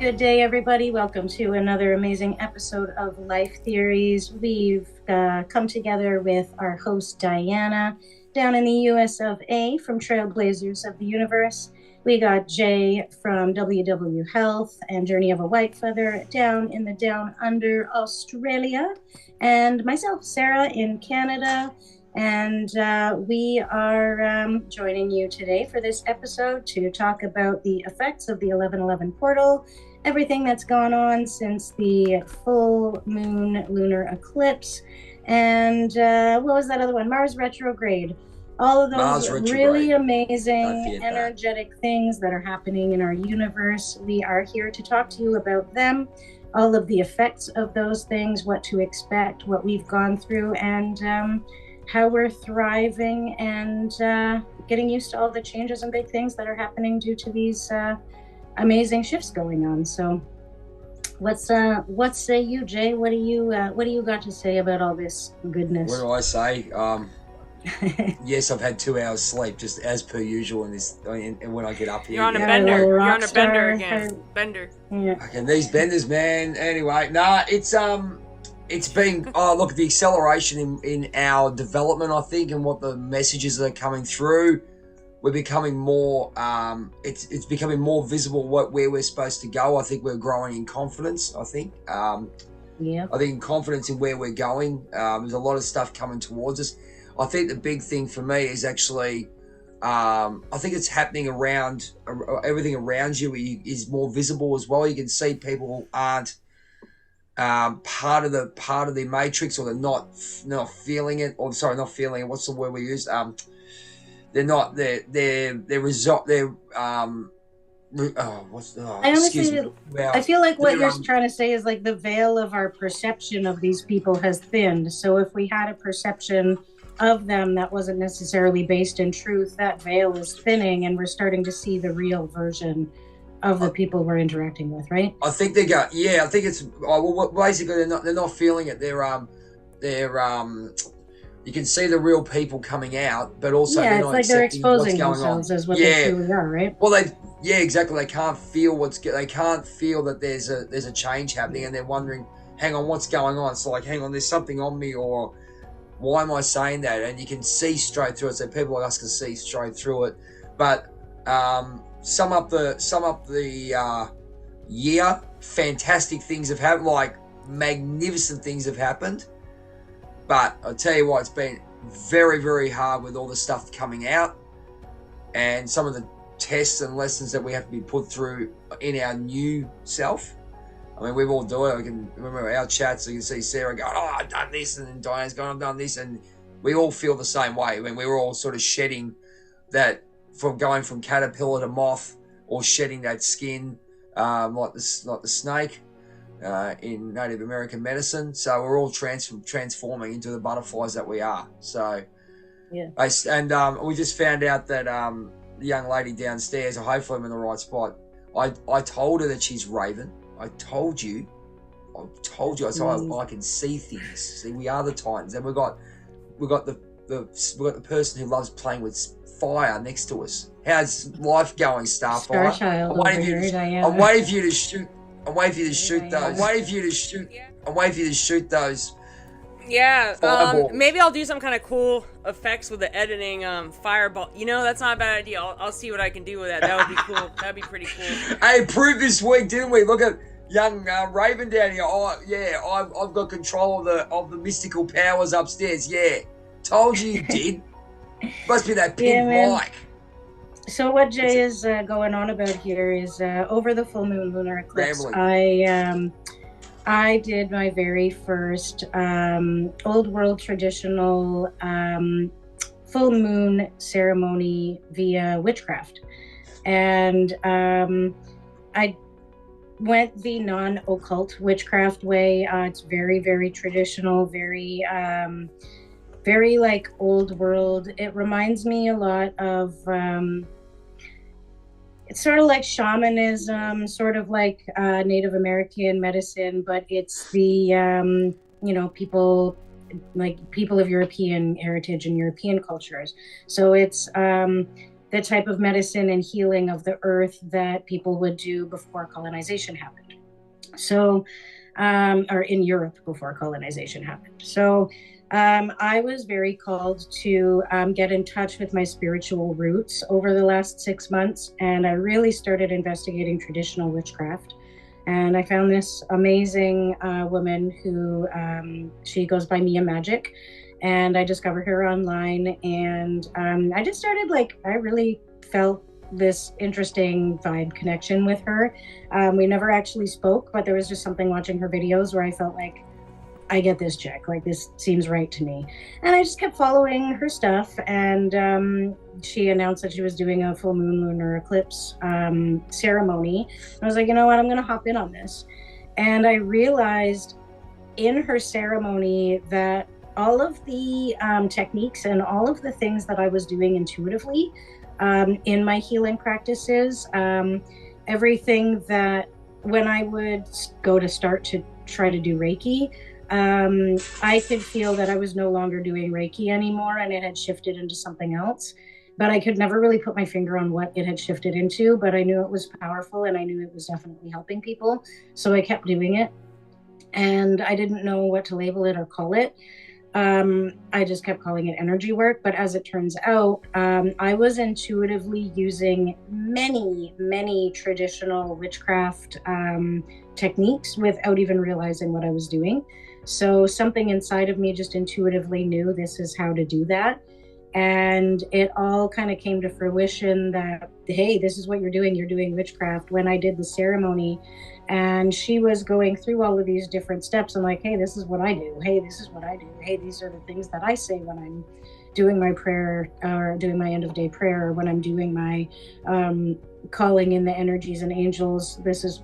Good day, everybody. Welcome to another amazing episode of Life Theories. We've come together with our host, Diana, down in the US of A from Trailblazers of the Universe. We got Jay from WW Health and Journey of a Whitefeather down in the Down Under, Australia. And myself, Sarah, in Canada. And we are joining you today for this episode to talk about the effects of the 11/11 portal, everything that's gone on since the full moon lunar eclipse, and what was that other one? Mars retrograde. All of those really amazing, energetic things that are happening in our universe. We are here to talk to you about them, all of the effects of those things, what to expect, what we've gone through, and how we're thriving and getting used to all the changes and big things that are happening due to these amazing shifts going on. So what say you, Jay? What do you got to say about all this goodness? What do I say? Yes, I've had 2 hours sleep, just as per usual in this. And when I get up here, you're on a bender. You're on a bender again. Bender. Yeah. Okay, these benders, man. Anyway, it's been look at the acceleration in our development, I think, and what the messages that are coming through. We're becoming more. It's becoming more visible where we're supposed to go. I think we're growing in confidence. I think. Yeah. I think in confidence in where we're going. There's a lot of stuff coming towards us. I think the big thing for me is actually. I think it's happening around everything around you is more visible as well. You can see people aren't. Part of the matrix, or they're not feeling it, or sorry, not feeling it. What's the word we use? They're not. I feel like what you're trying to say is like the veil of our perception of these people has thinned. So if we had a perception of them that wasn't necessarily based in truth, that veil is thinning, and we're starting to see the real version of the people we're interacting with, right? I think they got. Yeah, I think it's. Well, basically, they're not feeling it. They're. You can see the real people coming out, but also yeah, they're it's not like they're accepting exposing what's going themselves on. as what they truly are, right? Well, exactly. They can't feel They can't feel that there's a change happening, and they're wondering, hang on, what's going on? So like, hang on, there's something on me, or why am I saying that? And you can see straight through it. So people like us can see straight through it, but. Sum up the year. Fantastic things have happened, like magnificent things have happened. But I'll tell you what, it's been very, very hard with all the stuff coming out, and some of the tests and lessons that we have to be put through in our new self. I mean, we've all done it. I can remember our chats. So you can see Sarah going, "Oh, I've done this," and then Diane's going, "I've done this," and we all feel the same way. I mean, we were all sort of shedding that. From going from caterpillar to moth, or shedding that skin, like the snake in Native American medicine. So we're all transforming into the butterflies that we are. So, yeah. And we just found out that the young lady downstairs, hopefully I'm in the right spot. I told her that she's Raven. I told you. I said I can see things. See, we are the Titans, and we got the person who loves playing with fire next to us. How's life going, Starfire? I'm waiting for you to shoot. I'm waiting for you to shoot those. I'm waiting for you to shoot those. Yeah. Maybe I'll do some kind of cool effects with the editing. Fireball. That's not a bad idea. I'll see what I can do with that. That would be cool. That'd be pretty cool. Hey, proved this week, didn't we? Look at young Raven down here. Oh yeah, I've got control of the mystical powers upstairs. Yeah, told you did. Must be that pimp mic. So what Jay is going on about here is over the full moon lunar eclipse, I did my very first old world traditional full moon ceremony via witchcraft, and I went the non-occult witchcraft way. It's very, very traditional, very like old world. It reminds me a lot of it's sort of like shamanism, sort of like Native American medicine, but it's the people of European heritage and European cultures. So it's the type of medicine and healing of the earth that people would do before colonization happened. So, or in Europe before colonization happened. So, I was very called to get in touch with my spiritual roots over the last 6 months, and I really started investigating traditional witchcraft. And I found this amazing woman who she goes by Mia Magic, and I discovered her online, and I just started I really felt this interesting vibe connection with her. We never actually spoke, but there was just something watching her videos where I felt like, I get this chick, like this seems right to me. And I just kept following her stuff, and she announced that she was doing a full moon lunar eclipse ceremony. I was like, you know what, I'm gonna hop in on this. And I realized in her ceremony that all of the techniques and all of the things that I was doing intuitively in my healing practices, everything that when I would go to start to try to do Reiki, I could feel that I was no longer doing Reiki anymore, and it had shifted into something else. But I could never really put my finger on what it had shifted into, but I knew it was powerful, and I knew it was definitely helping people. So I kept doing it, and I didn't know what to label it or call it. I just kept calling it energy work. But as it turns out, I was intuitively using many traditional witchcraft techniques without even realizing what I was doing. So something inside of me just intuitively knew this is how to do that. And it all kind of came to fruition that, hey, this is what you're doing witchcraft. When I did the ceremony and she was going through all of these different steps, I'm like, hey, this is what I do. Hey, this is what I do. Hey, these are the things that I say when I'm doing my prayer or doing my end of day prayer, or when I'm doing my calling in the energies and angels. This is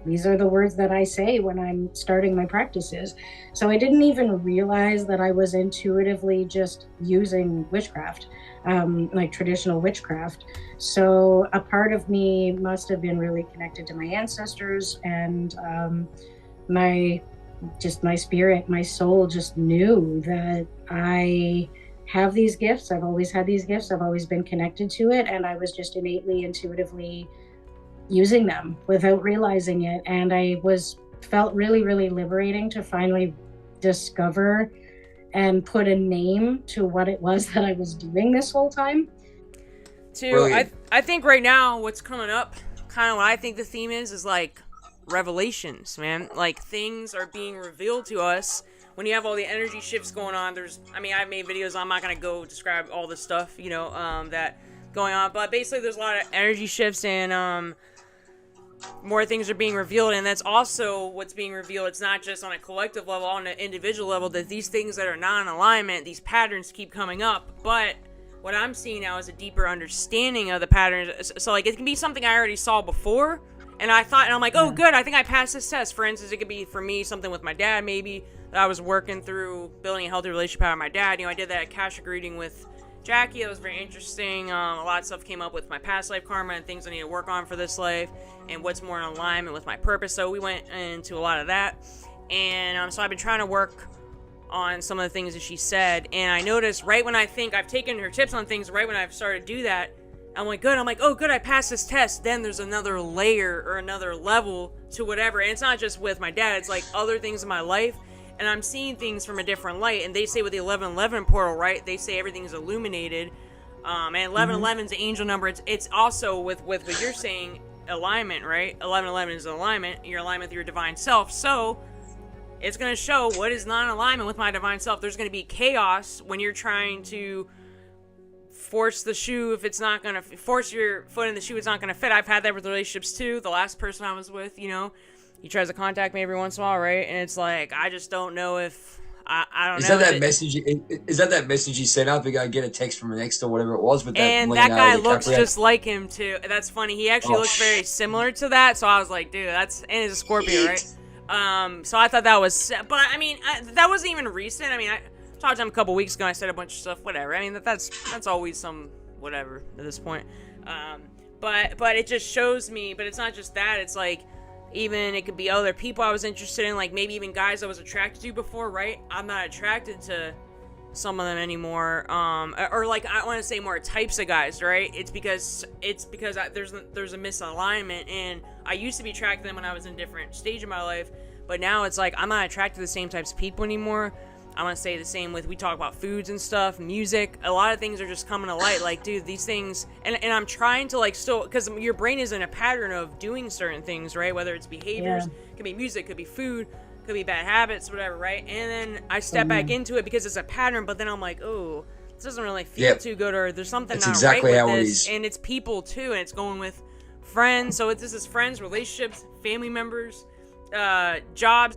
these are the words that I say when I'm starting my practices. So I didn't even realize that I was intuitively just using witchcraft, like traditional witchcraft. So a part of me must have been really connected to my ancestors, and my spirit, my soul just knew that I have these gifts. I've always had these gifts. I've always been connected to it. And I was just innately, intuitively using them without realizing it. And felt really, really liberating to finally discover and put a name to what it was that I was doing this whole time. I think right now what's coming up, kind of what I think the theme is like revelations, man. Like things are being revealed to us when you have all the energy shifts going on. I've made videos, I'm not going to go describe all the stuff, that going on, but basically there's a lot of energy shifts, and more things are being revealed, and that's also what's being revealed. It's not just on a collective level, on an individual level, that these things that are not in alignment, these patterns keep coming up, but what I'm seeing now is a deeper understanding of the patterns. So it can be something I already saw before, and I'm like, oh good, I think I passed this test. For instance, it could be for me something with my dad, maybe that I was working through building a healthy relationship with my dad. I did that Akashic reading with Jackie. That was very interesting. A lot of stuff came up with my past life karma and things I need to work on for this life, and what's more in alignment with my purpose. So we went into a lot of that, and so I've been trying to work on some of the things that she said, and I noticed right when I think I've taken her tips on things, right when I've started to do that, I'm like, oh good, I passed this test. Then there's another layer or another level to whatever, and it's not just with my dad, it's like other things in my life, and I'm seeing things from a different light. And they say with the 1111 portal, right, they say everything's illuminated, and 1111 is the angel number. It's also with what you're saying, alignment, right? 1111 is alignment, your alignment with your divine self. So it's going to show what is not in alignment with my divine self. There's going to be chaos when you're trying to force the shoe. If it's not going to force your foot in the shoe, it's not going to fit. I've had that with relationships too. The last person I was with, he tries to contact me every once in a while, right? And it's like, I just don't know if I don't know. Is that that message you sent out? We gotta get a text from an ex or whatever it was. With that, and that guy looks just like him too. That's funny. He actually looks very similar to that. So I was like, dude, and he's a Scorpio, right? So I thought that was, but that wasn't even recent. I talked to him a couple weeks ago. I said a bunch of stuff, whatever. That's always some whatever at this point. But it just shows me. But it's not just that. It's like, even it could be other people I was interested in, like maybe even guys I was attracted to before, right? I'm not attracted to some of them anymore, or like I want to say more types of guys, right? It's because there's a misalignment, and I used to be attracted to them when I was in a different stage of my life, but now it's like I'm not attracted to the same types of people anymore. I want to say the same with, we talk about foods and stuff, music, a lot of things are just coming to light, like, dude, these things, and I'm trying to, like, still, because your brain is in a pattern of doing certain things, right? Whether it's behaviors, could be music, could be food, could be bad habits, whatever, right? And then I step back into it because it's a pattern, but then I'm like, oh, this doesn't really feel too good, or there's something That's not exactly right how with it this, is. and it's people too, and it's going with friends, so this is friends, relationships, family members, jobs.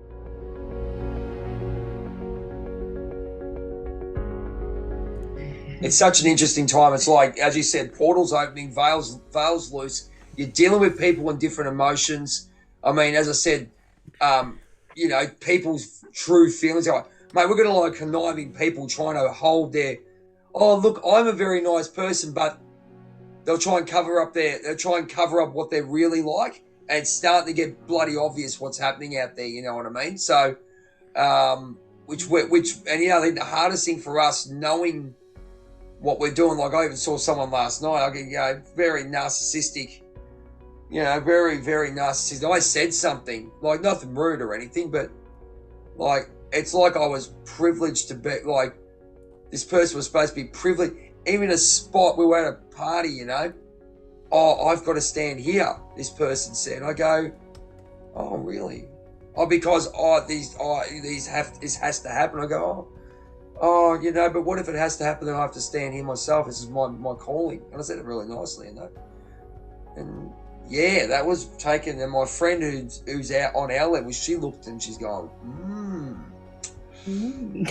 It's such an interesting time. It's like, as you said, portals opening, veils loose. You're dealing with people and different emotions. I mean, as I said, you know, people's true feelings. Like, mate, we're going to like conniving people trying to hold their, oh, look, I'm a very nice person, but they'll try and cover up what they're really like. And it's starting to get bloody obvious what's happening out there, you know what I mean? So, which, and you know, the hardest thing for us, knowing what we're doing, like I even saw someone last night, very narcissistic, very, very narcissistic. I said something, like nothing rude or anything, but like, it's like I was privileged to be, like, this person was supposed to be privileged. Even a spot, we were at a party, you know, oh, I've got to stand here, this person said. I go, oh, really? Oh, because, this has to happen. I go, oh, you know, but what if it has to happen, then I have to stand here myself? This is my calling. And I said it really nicely, you know. And yeah, that was taken. And my friend who's out on our level, she looked and she's going,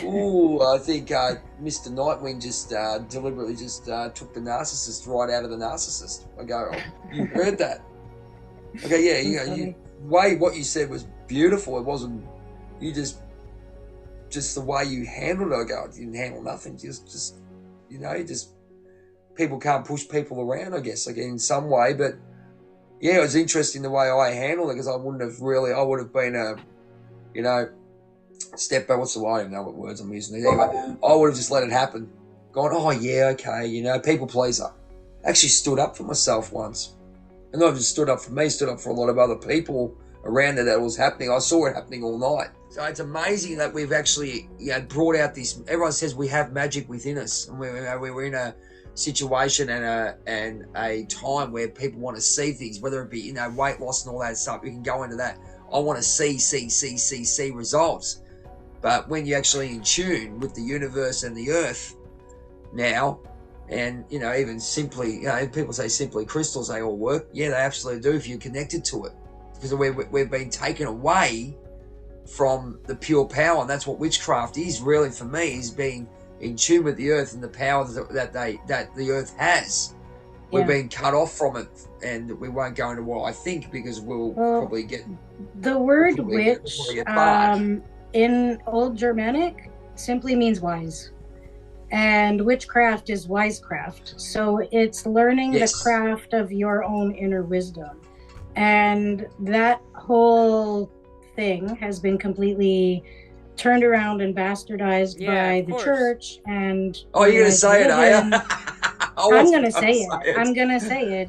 ooh, I think Mr. Nightwing just deliberately just took the narcissist right out of the narcissist. I go, oh, you heard that? Okay, yeah, what you said was beautiful. It wasn't, you just the way you handled it. I go, you didn't handle nothing. Just people can't push people around, I guess, again, in some way. But yeah, it was interesting the way I handled it, because I would have been step back. What's the word? I don't even know what words I'm using. Anyway, I would have just let it happen. Gone, oh yeah, okay, people pleaser. Actually stood up for myself once. And not just stood up for me, stood up for a lot of other people around there that was happening. I saw it happening all night. So it's amazing that we've actually brought out this. Everyone says we have magic within us, and we're in a situation and a time where people want to see things, whether it be weight loss and all that stuff. We can go into that. I want to see results. But when you're actually in tune with the universe and the earth now, and even simply, people say simply crystals, they all work. Yeah, they absolutely do if you're connected to it, because we've been taken away from the pure power, and that's what witchcraft is really for me, is being in tune with the earth and the power that the earth has. We've been cut off from it, and we won't go into what I think, because we'll probably get the word witch in Old Germanic simply means wise, and witchcraft is wisecraft. So it's learning the craft of your own inner wisdom, and that whole thing has been completely turned around and bastardized by the church. And you're gonna say it, are you? I'm gonna say it.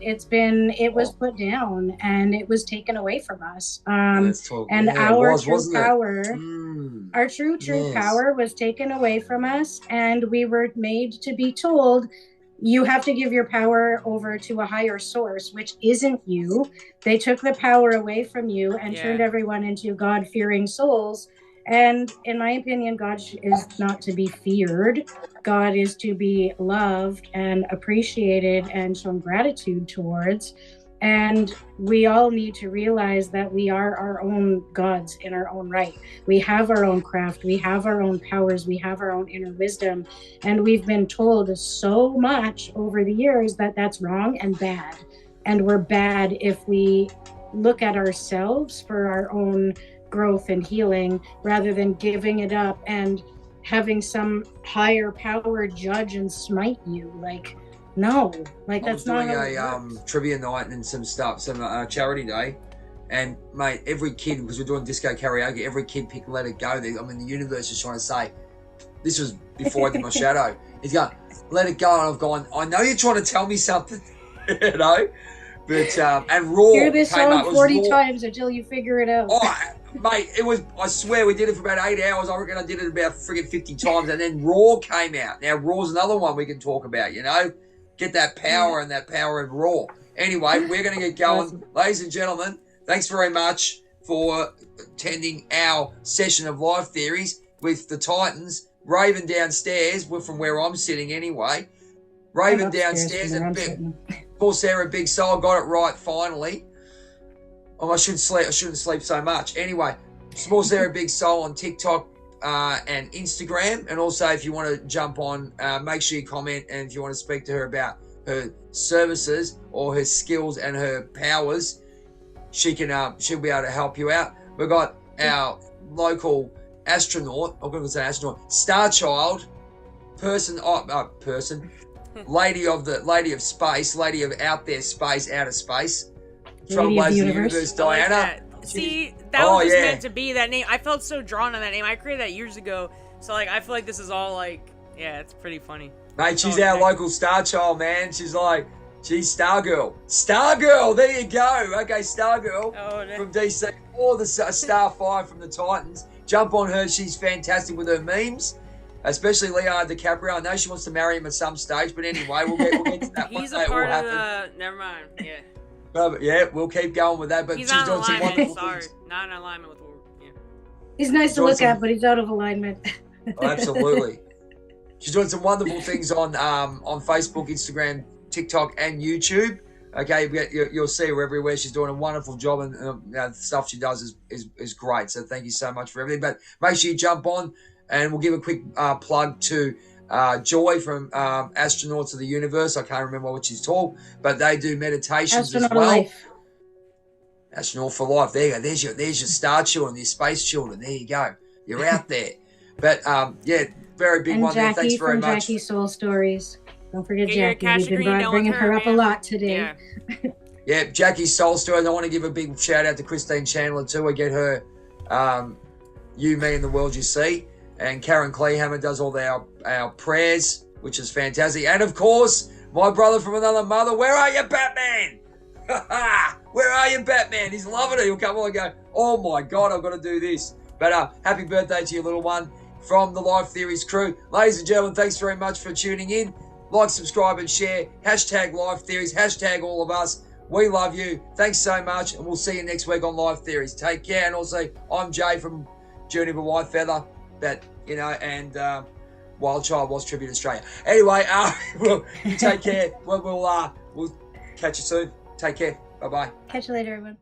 It was put down and it was taken away from us. And our true power, our true power was taken away from us, and we were made to be told, you have to give your power over to a higher source, which isn't you. They took the power away from you and turned everyone into God-fearing souls. And in my opinion, God is not to be feared. God is to be loved and appreciated and shown gratitude towards. And we all need to realize that we are our own gods in our own right. We have our own craft. We have our own powers. We have our own inner wisdom. And we've been told so much over the years that that's wrong and bad. And we're bad if we look at ourselves for our own growth and healing, rather than giving it up and having some higher power judge and smite you. No, that's not how it works. I was doing a trivia night and some charity day, and mate, every kid, because we're doing disco karaoke, every kid picked Let It Go. The universe is trying to say, this was before I did my shadow. He's going, let it go. And I've gone, I know you're trying to tell me something, you know. But, and Raw hear this came song up. 40 times until you figure it out. Oh, mate, it was, I swear we did it for about 8 hours. I reckon I did it about friggin' 50 times. And then Raw came out. Now, Raw's another one we can talk about, you know. Get that power and that power of Raw. Anyway, we're going to get going. Awesome. Ladies and gentlemen, thanks very much for attending our session of Life Theories with the Titans. Raven downstairs, from where I'm sitting anyway. Raven downstairs and poor Sarah Big Soul got it right finally. Oh, I shouldn't sleep so much. Anyway, small Sarah Big Soul on TikTok and Instagram. And also, if you want to jump on, make sure you comment. And if you want to speak to her about her services or her skills and her powers, she'll be able to help you out. We've got our local astronaut, I'm going to say astronaut, star child, lady of space, lady of out there space, outer space, Trailblazer Universe, Diana. See, that was just meant to be that name. I felt so drawn on that name. I created that years ago, so like I feel like this is all like, yeah, it's pretty funny. Mate, she's our local star child, man. She's Stargirl. Stargirl, there you go. Okay, Stargirl from DC, or the Starfire from the Titans. Jump on her. She's fantastic with her memes, especially Leonardo DiCaprio. I know she wants to marry him at some stage, but anyway, we'll get to that. He's a part of the... Never mind, yeah. Yeah, we'll keep going with that. But he's she's doing some wonderful things. Not in alignment with... Yeah. He's nice to look at, but he's out of alignment. Oh, absolutely. She's doing some wonderful things on Facebook, Instagram, TikTok, and YouTube. Okay, you'll see her everywhere. She's doing a wonderful job, and the stuff she does is great. So thank you so much for everything. But make sure you jump on, and we'll give a quick plug to Joy from Astronauts of the Universe. I can't remember what she's called, but they do meditations as well. Life. Astronaut for life. There you go. There's your star children, your space children. There you go. You're out there. But very big one. Jackie, thanks very much. Jackie Soul Stories. Don't forget Jackie. We've been bringing her up a lot today. Yeah, Jackie's Soul Stories. I want to give a big shout out to Christine Chandler too. I get her You, Me, and the World You See. And Karen Clehammer does all our prayers, which is fantastic. And of course, my brother from another mother. Where are you, Batman? Where are you, Batman? He's loving it. He'll come on and go, oh my God, I've got to do this. But happy birthday to your little one from the Life Theories crew. Ladies and gentlemen, thanks very much for tuning in. Like, subscribe, and share. # Life Theories. # all of us. We love you. Thanks so much. And we'll see you next week on Life Theories. Take care. And also, I'm Jay from Journey of a Whitefeather. And Wild Child was Tribute Australia. Anyway, you take care. We'll catch you soon. Take care. Bye-bye. Catch you later, everyone.